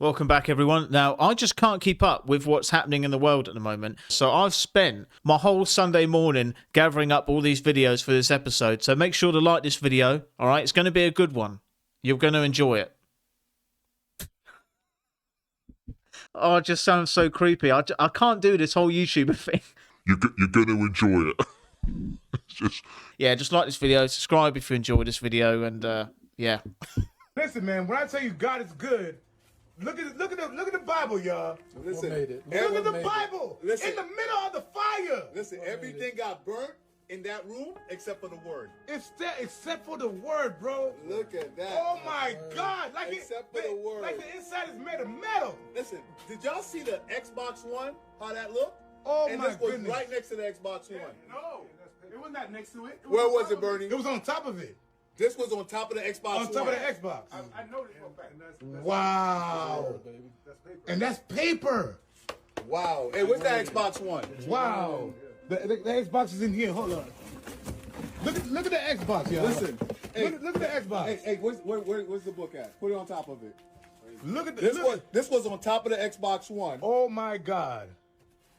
Welcome back, everyone. Now, I just can't keep up with what's happening in the world at the moment. So I've spent my whole Sunday morning gathering up all these videos for this episode. So make sure to like this video, all right? It's going to be a good one. You're going to enjoy it. Oh, it just sounds so creepy. I can't do this whole YouTuber thing. You're going to enjoy it. Yeah, just like this video, subscribe if you enjoyed this video, and yeah. Listen, man, when I tell you God is good, look at the Bible, y'all. Listen, look at the Bible. Listen, in the middle of the fire. Listen, everything got burnt in that room except for the word. Except for the word, bro. Look at that. Oh my God! Except for the word. Like the inside is made of metal. Listen, did y'all see the Xbox One? How that looked? Oh and my this was goodness! Right next to the Xbox One. No, it was not next to it. Where was it, Bernie? It was on top of it. This was on top of the Xbox One. On top of the Xbox. I know this for a fact. Wow. And that's paper. Wow. Hey, where's that Xbox One? Wow. The Xbox is in here. Hold on. Look at the Xbox, y'all. Listen. Hey, look at the Xbox. Hey, where's the book at? Put it on top of it. Look at this was on top of the Xbox One. Oh my God.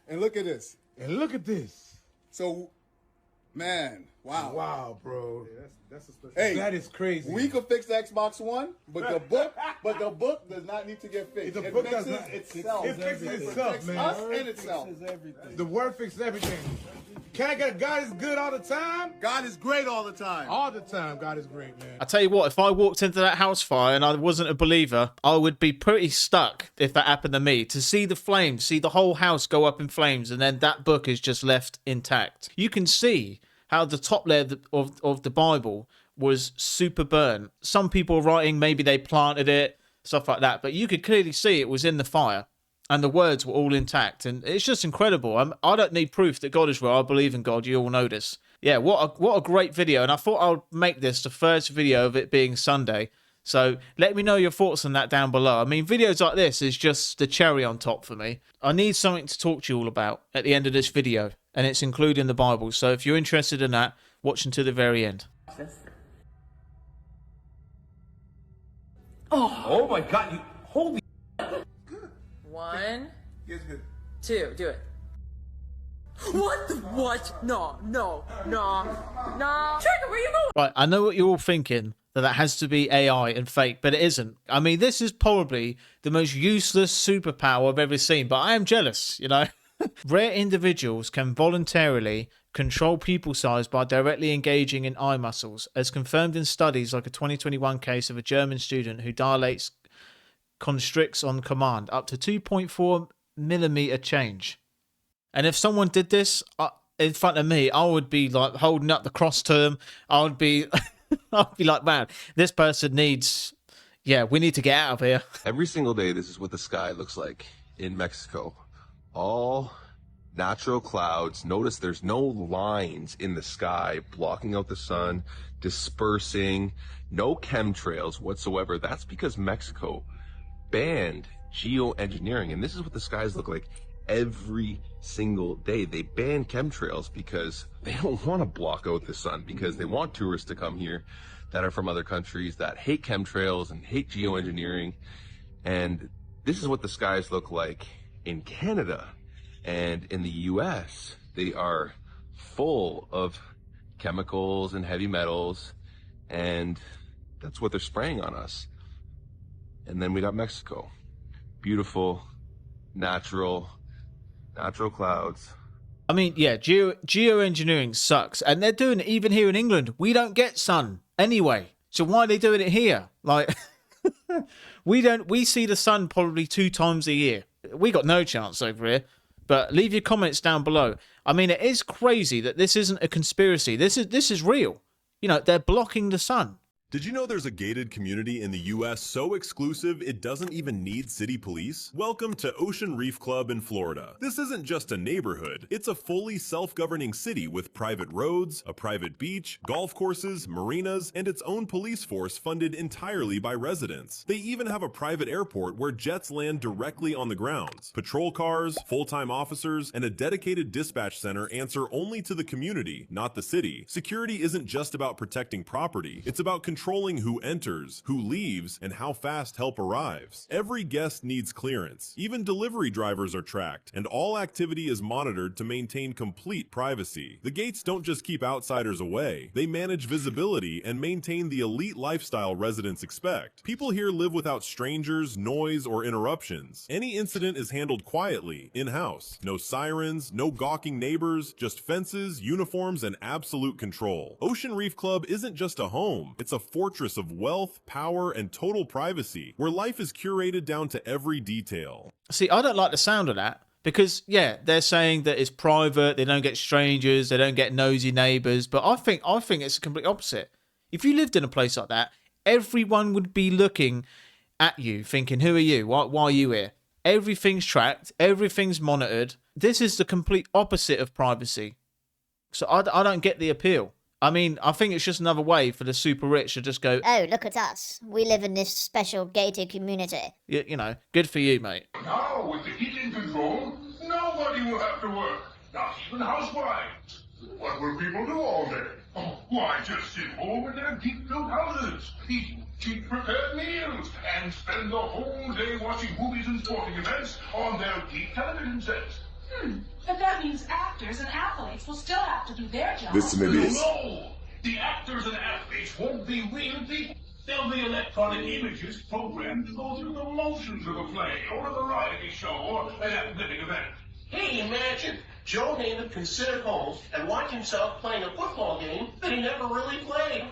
And look at this. And look at this. So, man, wow. Wow, bro. Yeah, that's a special. Hey, that is crazy. We could fix the Xbox One, but the book does not need to get fixed. The it book fixes does not. itself. It fixes itself, man. Us and itself. The word fixes everything. Can I get God is good all the time? God is great all the time. All the time, God is great, man. I tell you what, if I walked into that house fire and I wasn't a believer, I would be pretty stuck if that happened to me. To see the flames, see the whole house go up in flames, and then that book is just left intact. You can see how the top layer of the Bible was super burnt. Some people are writing maybe they planted it, stuff like that, but you could clearly see it was in the fire. And the words were all intact, and it's just incredible. I don't need proof that God is real. I believe in God. You all know this. Yeah, what a great video. And I thought I'll make this the first video of it being Sunday. So let me know your thoughts on that down below. I mean, videos like this is just the cherry on top for me. I need something to talk to you all about at the end of this video, and it's including the Bible. So if you're interested in that, watch until the very end. Oh my God! You holy. 1, 2, do it. What the what? No. Trigger, where you going? Right, I know what you're all thinking, that has to be AI and fake, but it isn't. I mean, this is probably the most useless superpower I've ever seen, but I am jealous, you know? Rare individuals can voluntarily control pupil size by directly engaging in eye muscles, as confirmed in studies like a 2021 case of a German student who dilates constricts on command up to 2.4 millimeter change. And if someone did this in front of me, I would be like holding up the cross term. I would be I'd be like, man, this person needs, we need to get out of here. Every single day, this is what the sky looks like in Mexico. All natural clouds. Notice there's no lines in the sky blocking out the sun, dispersing, no chemtrails whatsoever. That's because Mexico banned geoengineering, and this is what the skies look like every single day. They ban chemtrails because they don't want to block out the sun, because they want tourists to come here that are from other countries that hate chemtrails and hate geoengineering. And this is what the skies look like in Canada and in the US. They are full of chemicals and heavy metals, and that's what they're spraying on us. And then we got Mexico. Beautiful, natural clouds. I mean, yeah, geoengineering sucks. And they're doing it even here in England. We don't get sun anyway. So why are they doing it here? Like, we see the sun probably 2 times a year. We got no chance over here. But leave your comments down below. I mean, it is crazy that this isn't a conspiracy. This is real. You know, they're blocking the sun. Did you know there's a gated community in the US so exclusive it doesn't even need city police? Welcome to Ocean Reef Club in Florida. This isn't just a neighborhood, it's a fully self-governing city with private roads, a private beach, golf courses, marinas, and its own police force funded entirely by residents. They even have a private airport where jets land directly on the grounds. Patrol cars, full-time officers, and a dedicated dispatch center answer only to the community, not the city. Security isn't just about protecting property, it's about controlling controlling who enters, who leaves, and how fast help arrives. Every guest needs clearance. Even delivery drivers are tracked, and all activity is monitored to maintain complete privacy. The gates don't just keep outsiders away, they manage visibility and maintain the elite lifestyle residents expect. People here live without strangers, noise, or interruptions. Any incident is handled quietly, in-house. No sirens, no gawking neighbors, just fences, uniforms, and absolute control. Ocean Reef Club isn't just a home, it's a fortress of wealth, power, and total privacy, where life is curated down to every detail. See, I don't like the sound of that because, yeah, they're saying that it's private, they don't get strangers, they don't get nosy neighbors, but I think it's the complete opposite. If you lived in a place like that, everyone would be looking at you, thinking, who are you? Why are you here? Everything's tracked, everything's monitored. This is the complete opposite of privacy. So I don't get the appeal. I mean, I think it's just another way for the super rich to just go, oh, look at us. We live in this special gated community. you know, good for you, mate. Now, with the heating control, nobody will have to work. Not even housewives. What will people do all day? Oh, why, just sit home in their deep-built houses, eating cheap prepared meals, and spend the whole day watching movies and sporting events on their deep television sets. But that means actors and athletes will still have to do their job. Listen to this. No, the actors and athletes won't be real people. They'll be electronic images programmed to go through the motions of a play, or a variety show, or an athletic event. Hey, imagine Joe Namath can sit at home and watch himself playing a football game that he never really played.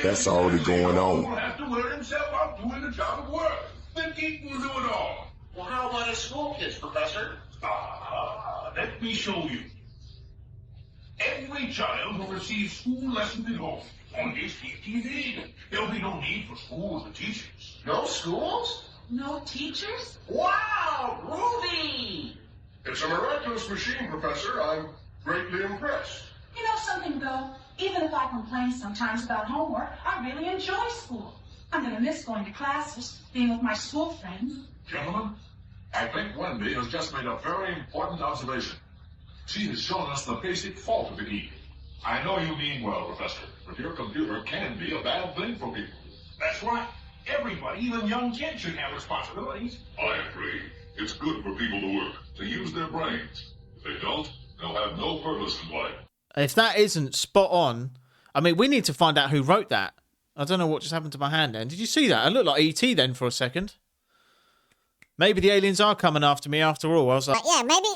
That's already going on. He'll have to wear himself out doing the job of work. The geek will do it all. Well, how about his school kids, Professor? Let me show you. Every child will receive school lessons at home on HDTV. There'll be no need for schools or teachers. No schools? No teachers? Wow, groovy! It's a miraculous machine, Professor. I'm greatly impressed. You know something, though? Even if I complain sometimes about homework, I really enjoy school. I'm going to miss going to classes, being with my school friends. Gentlemen, I think Wendy has just made a very important observation. She has shown us the basic fault of the geek. I know you mean well, Professor, but your computer can be a bad thing for people. That's right. Everybody, even young kids, should have responsibilities. I agree. It's good for people to work, to use their brains. If they don't, they'll have no purpose in life. If that isn't spot on, I mean, we need to find out who wrote that. I don't know what just happened to my hand then. Did you see that? It looked like E.T. then for a second. Maybe the aliens are coming after me after all. I was like, Yeah, maybe.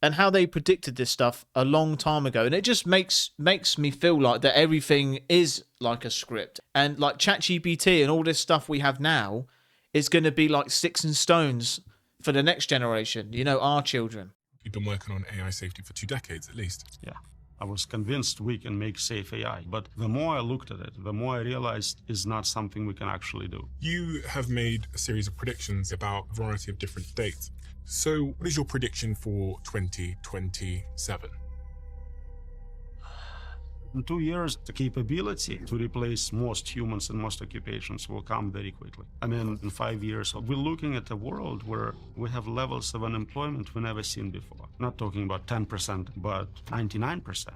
and how they predicted this stuff a long time ago, and it just makes me feel like that everything is like a script, and like ChatGPT and all this stuff we have now is going to be like sticks and stones for the next generation, you know, our children. We've been working on AI safety for 2 decades at least. Yeah, I was convinced we can make safe AI, but the more I looked at it, the more I realized it's not something we can actually do. You have made a series of predictions about a variety of different dates. So what is your prediction for 2027? In 2 years, the capability to replace most humans in most occupations will come very quickly. I mean, in 5 years, we're looking at a world where we have levels of unemployment we've never seen before. Not talking about 10%, but 99%.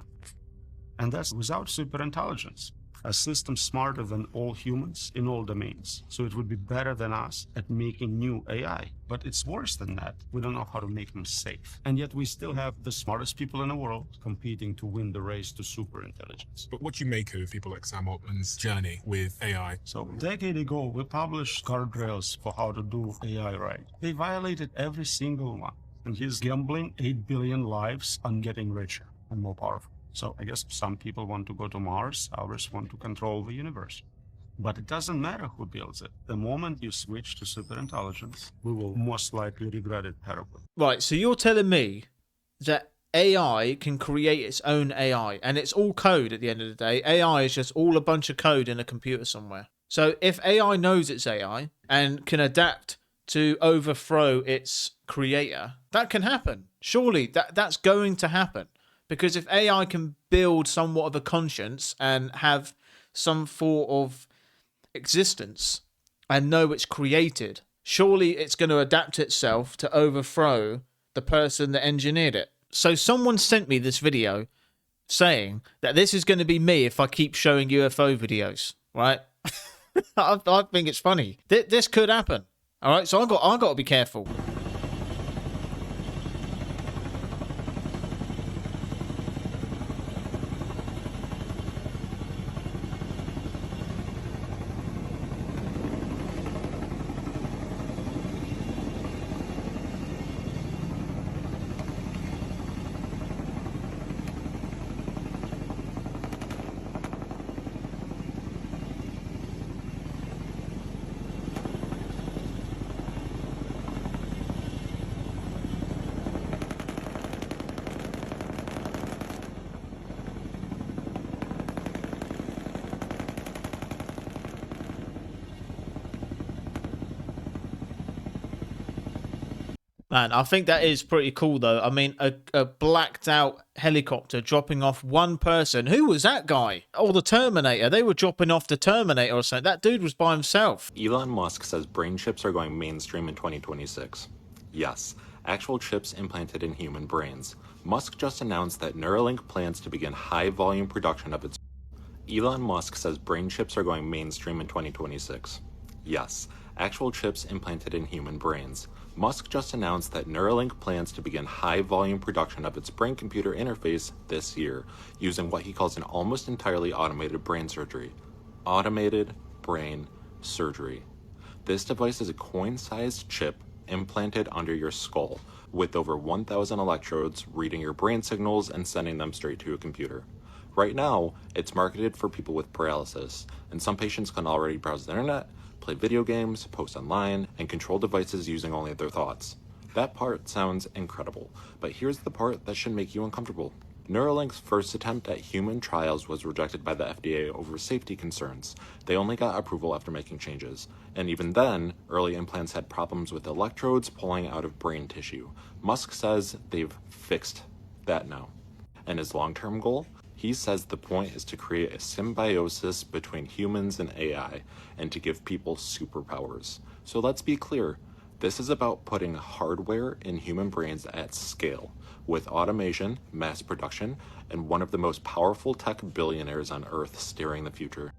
And that's without superintelligence. A system smarter than all humans in all domains. So it would be better than us at making new AI. But it's worse than that. We don't know how to make them safe. And yet we still have the smartest people in the world competing to win the race to superintelligence. But what do you make of people like Sam Altman's journey with AI? So a decade ago, we published guardrails for how to do AI right. They violated every single one. And he's gambling 8 billion lives on getting richer and more powerful. So I guess some people want to go to Mars, others want to control the universe. But it doesn't matter who builds it. The moment you switch to superintelligence, we will most likely regret it terribly. Right, so you're telling me that AI can create its own AI, and it's all code at the end of the day. AI is just all a bunch of code in a computer somewhere. So if AI knows it's AI and can adapt to overthrow its creator, that can happen. Surely that's going to happen. Because if AI can build somewhat of a conscience and have some form of existence and know it's created, surely it's going to adapt itself to overthrow the person that engineered it. So someone sent me this video saying that this is going to be me if I keep showing UFO videos. right? I think it's funny. This could happen. All right, so I got to be careful. Man, I think that is pretty cool, though. I mean, a blacked out helicopter dropping off one person. Who was that guy? Oh, the Terminator. They were dropping off the Terminator or something. That dude was by himself. Elon Musk says brain chips are going mainstream in 2026. Yes, actual chips implanted in human brains. Musk just announced that Neuralink plans to begin high-volume production of its... Elon Musk says brain chips are going mainstream in 2026. Yes, actual chips implanted in human brains. Musk just announced that Neuralink plans to begin high-volume production of its brain-computer interface this year, using what he calls an almost entirely automated brain surgery. Automated brain surgery. This device is a coin-sized chip implanted under your skull, with over 1,000 electrodes reading your brain signals and sending them straight to a computer. Right now, it's marketed for people with paralysis, and some patients can already browse the internet, play video games, post online, and control devices using only their thoughts. That part sounds incredible, but here's the part that should make you uncomfortable. Neuralink's first attempt at human trials was rejected by the FDA over safety concerns. They only got approval after making changes, and even then, early implants had problems with electrodes pulling out of brain tissue. Musk says they've fixed that now. And his long-term goal? He says the point is to create a symbiosis between humans and AI, and to give people superpowers. So let's be clear, this is about putting hardware in human brains at scale, with automation, mass production, and one of the most powerful tech billionaires on Earth steering the future.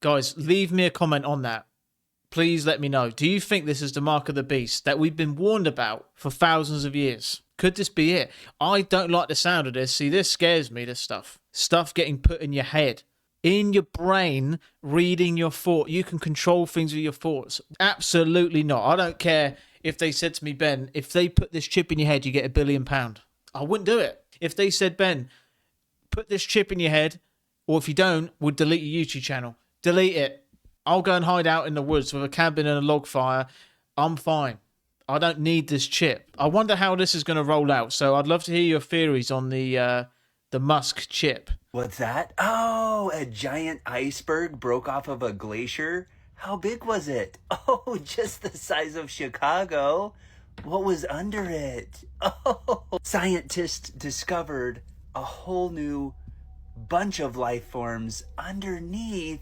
Guys, leave me a comment on that. Please let me know. Do you think this is the mark of the beast that we've been warned about for thousands of years? Could this be it? I don't like the sound of this. See, this scares me, this stuff. Stuff getting put in your head, in your brain, reading your thought. You can control things with your thoughts. Absolutely not. I don't care if they said to me, Ben, if they put this chip in your head, you get £1 billion. I wouldn't do it. If they said, Ben, put this chip in your head, or if you don't, we'll delete your YouTube channel. Delete it. I'll go and hide out in the woods with a cabin and a log fire. I'm fine. I don't need this chip. I wonder how this is going to roll out. So I'd love to hear your theories on the Musk chip. What's that? Oh, a giant iceberg broke off of a glacier? How big was it? Oh, just the size of Chicago. What was under it? Oh, scientists discovered a whole new bunch of life forms underneath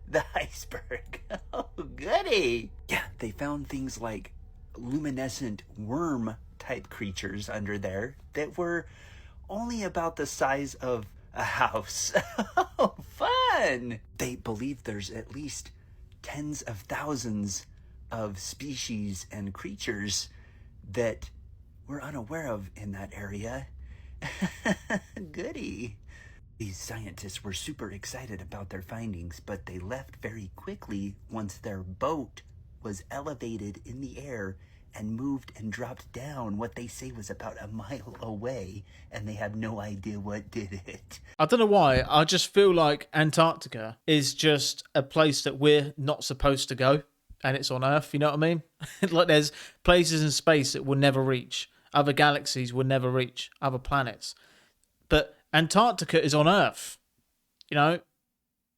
the iceberg. Oh, goody. Yeah, they found things like luminescent worm type creatures under there that were only about the size of a house. Oh, fun. They believe there's at least tens of thousands of species and creatures that we're unaware of in that area. Goody. These scientists were super excited about their findings, but they left very quickly once their boat was elevated in the air and moved and dropped down what they say was about a mile away, and they have no idea what did it. I don't know why. I just feel like Antarctica is just a place that we're not supposed to go, and it's on Earth, you know what I mean? Like there's places in space that we'll never reach. Other galaxies will never reach. Other planets. But Antarctica is on Earth, you know,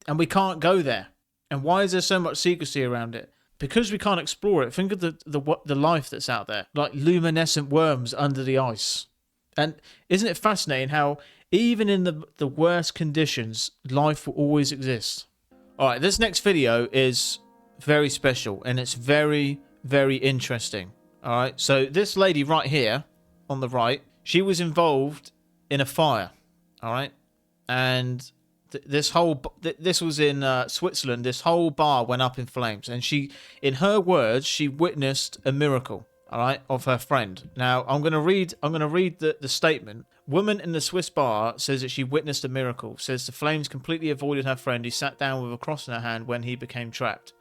and we can't go there. And why is there so much secrecy around it? Because we can't explore it. Think of the life that's out there, like luminescent worms under the ice. And isn't it fascinating how Even in the worst conditions, life will always exist. All right, this next video is very special and it's very, very interesting. All right, so this lady right here on the right, she was involved in a fire. All right, and this was in Switzerland. This whole bar went up in flames, and she, in her words, she witnessed a miracle. All right, of her friend. Now I'm gonna read the statement. Woman in the Swiss bar says that she witnessed a miracle. Says the flames completely avoided her friend, who sat down with a cross in her hand when he became trapped.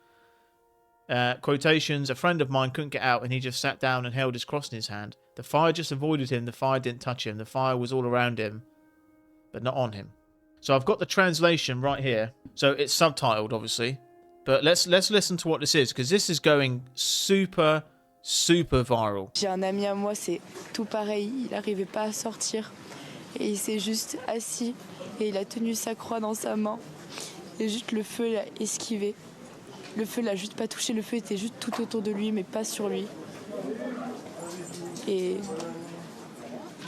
Quotations, a friend of mine couldn't get out and he just sat down and held his cross in his hand. The fire just avoided him. The fire didn't touch him. The fire was all around him, but not on him. So I've got the translation right here. So it's subtitled, obviously. But let's listen to what this is, because this is going super viral. J'ai un ami à moi, c'est tout pareil, il n'arrivait pas à sortir et il s'est juste assis et il a tenu sa croix dans sa main et juste le feu l'a esquivé. Le feu l'a juste pas touché, le feu était juste tout autour de lui mais pas sur lui. Et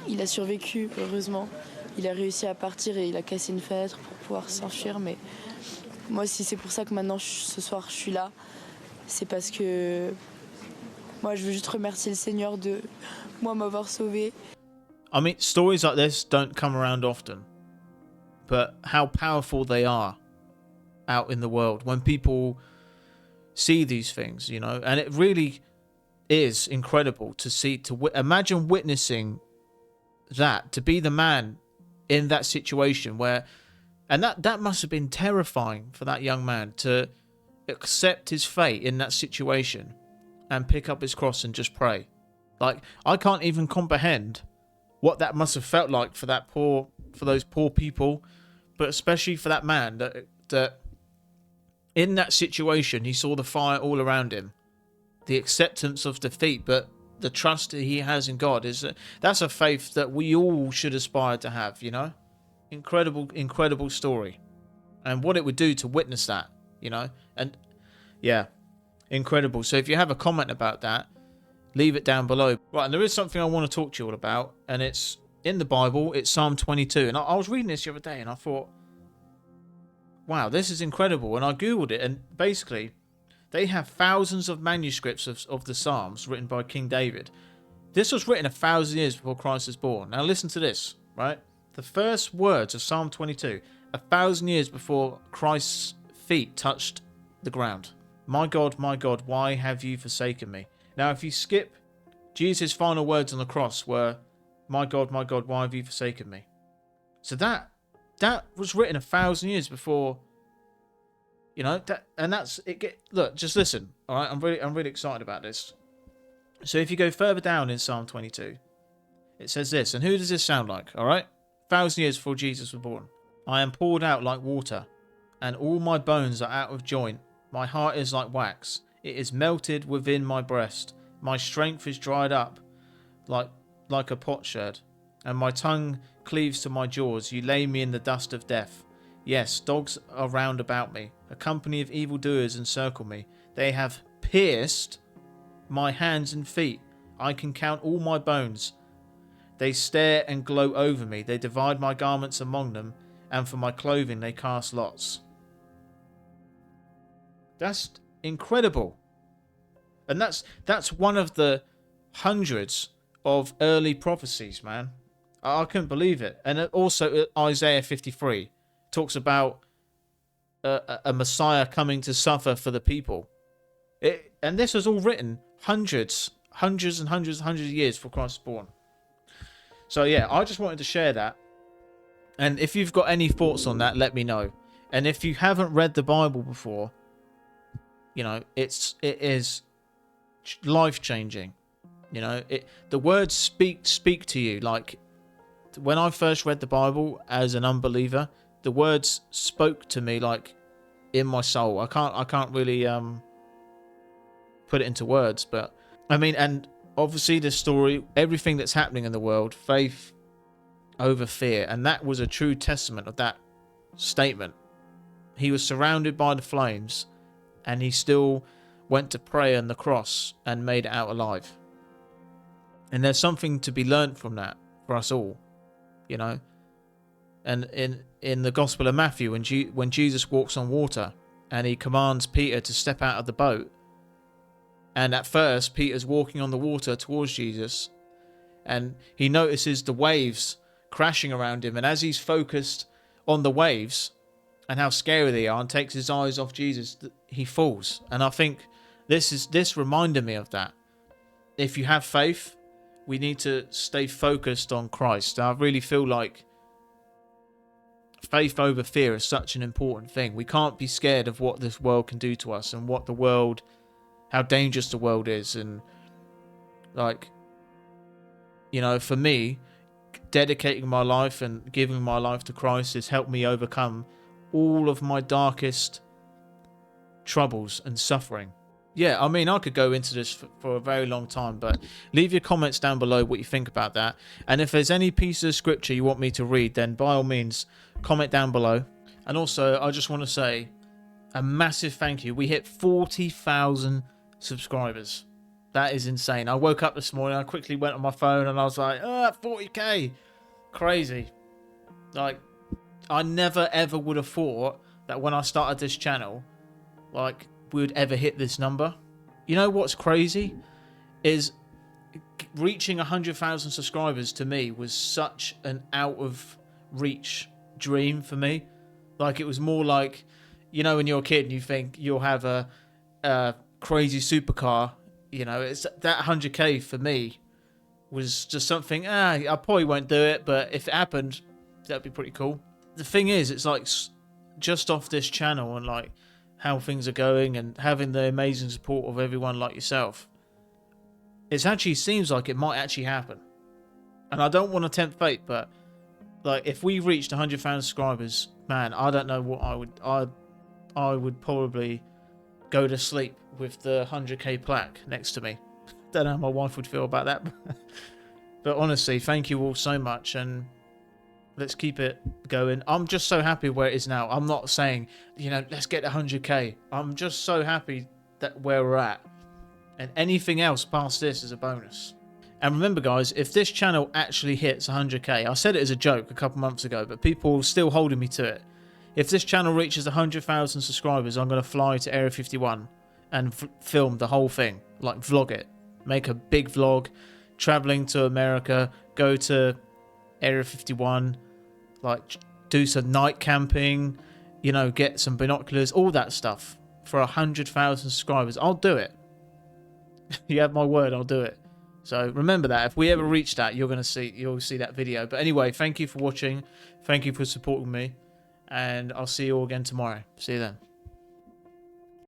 il a survécu, heureusement. Il a réussi à partir et il a cassé une fenêtre pour pouvoir s'enfuir, mais moi si c'est pour ça que maintenant ce soir je suis là, c'est parce que moi, je veux juste remercier le Seigneur de m'avoir sauvé. I mean, stories like this don't come around often, but how powerful they are out in the world when people see these things, you know. And it really is incredible to see. Imagine witnessing that, to be the man in that situation where, and that must have been terrifying for that young man to accept his fate in that situation. And pick up his cross and just pray. Like, I can't even comprehend what that must have felt like for those poor people, but especially for that man that in that situation he saw the fire all around him, the acceptance of defeat, but the trust that he has in God that's a faith that we all should aspire to have. You know, incredible story, and what it would do to witness that. You know, and yeah. Incredible. So if you have a comment about that, leave it down below. Right, and there is something I want to talk to you all about, and it's in the Bible. It's Psalm 22. And I was reading this the other day, and I thought, wow, this is incredible. And I Googled it, and basically, they have thousands of manuscripts of the Psalms written by King David. This was written 1,000 years before Christ was born. Now listen to this, right? The first words of Psalm 22, 1,000 years before Christ's feet touched the ground. My God, why have you forsaken me? Now, if you skip, Jesus' final words on the cross were, my God, why have you forsaken me? So that was written 1,000 years before, you know, look, just listen, all right? I'm really excited about this. So if you go further down in Psalm 22, it says this, and who does this sound like, all right? 1,000 years before Jesus was born. I am poured out like water, and all my bones are out of joint. My heart is like wax. It is melted within my breast. My strength is dried up like a potsherd, and my tongue cleaves to my jaws. You lay me in the dust of death. Yes, dogs are round about me. A company of evildoers encircle me. They have pierced my hands and feet. I can count all my bones. They stare and gloat over me. They divide my garments among them, and for my clothing they cast lots. That's incredible. And that's one of the hundreds of early prophecies, man. I couldn't believe it. And also Isaiah 53 talks about a Messiah coming to suffer for the people. And this was all written hundreds of years before Christ was born. So yeah, I just wanted to share that. And if you've got any thoughts on that, let me know. And if you haven't read the Bible before, you know, it is life-changing. You know, the words speak to you. Like, when I first read the Bible as an unbeliever, the words spoke to me like in my soul. I can't really put it into words, but I mean, and obviously the story, everything that's happening in the world, faith over fear, and that was a true testament of that statement. He was surrounded by the flames, and he still went to pray on the cross and made it out alive. And there's something to be learnt from that for us all, you know. And in the Gospel of Matthew, when Jesus walks on water and he commands Peter to step out of the boat, and at first Peter's walking on the water towards Jesus, and he notices the waves crashing around him, and as he's focused on the waves and how scary they are and takes his eyes off Jesus, he falls. And I think this reminded me of that. If you have faith, we need to stay focused on Christ. I really feel like faith over fear is such an important thing. We can't be scared of what this world can do to us and how dangerous the world is. And like, you know, for me, dedicating my life and giving my life to Christ has helped me overcome all of my darkest troubles and suffering. Yeah, I mean, I could go into this for a very long time, but leave your comments down below what you think about that. And if there's any piece of scripture you want me to read, then by all means, comment down below. And also, I just want to say a massive thank you. We hit 40,000 subscribers. That is insane. I woke up this morning, I quickly went on my phone and I was like, 40k. Crazy. Like, I never ever would have thought that when I started this channel, like, we would ever hit this number. You know what's crazy is reaching 100,000 subscribers to me was such an out of reach dream for me. Like, it was more like, you know, when you're a kid and you think you'll have a crazy supercar, you know, it's that 100k for me was just something, I probably won't do it, but if it happened, that'd be pretty cool. The thing is, it's like just off this channel and like how things are going and having the amazing support of everyone like yourself, it actually seems like it might actually happen. And I don't want to tempt fate, but like, if we reached 100,000 subscribers, man, I don't know what I would probably go to sleep with the 100k plaque next to me. Don't know how my wife would feel about that. But honestly, thank you all so much, and let's keep it going. I'm just so happy where it is now. I'm not saying, you know, let's get 100k. I'm just so happy that where we're at. And anything else past this is a bonus. And remember, guys, if this channel actually hits 100k, I said it as a joke a couple months ago, but people are still holding me to it. If this channel reaches 100,000 subscribers, I'm going to fly to Area 51 and film the whole thing. Like, vlog it. Make a big vlog, traveling to America, go to Area 51, like, do some night camping, you know, get some binoculars, all that stuff. For 100,000 subscribers, I'll do it. You have my word, I'll do it. So remember that. If we ever reach that, you'll see that video. But anyway, thank you for watching. Thank you for supporting me. And I'll see you all again tomorrow. See you then.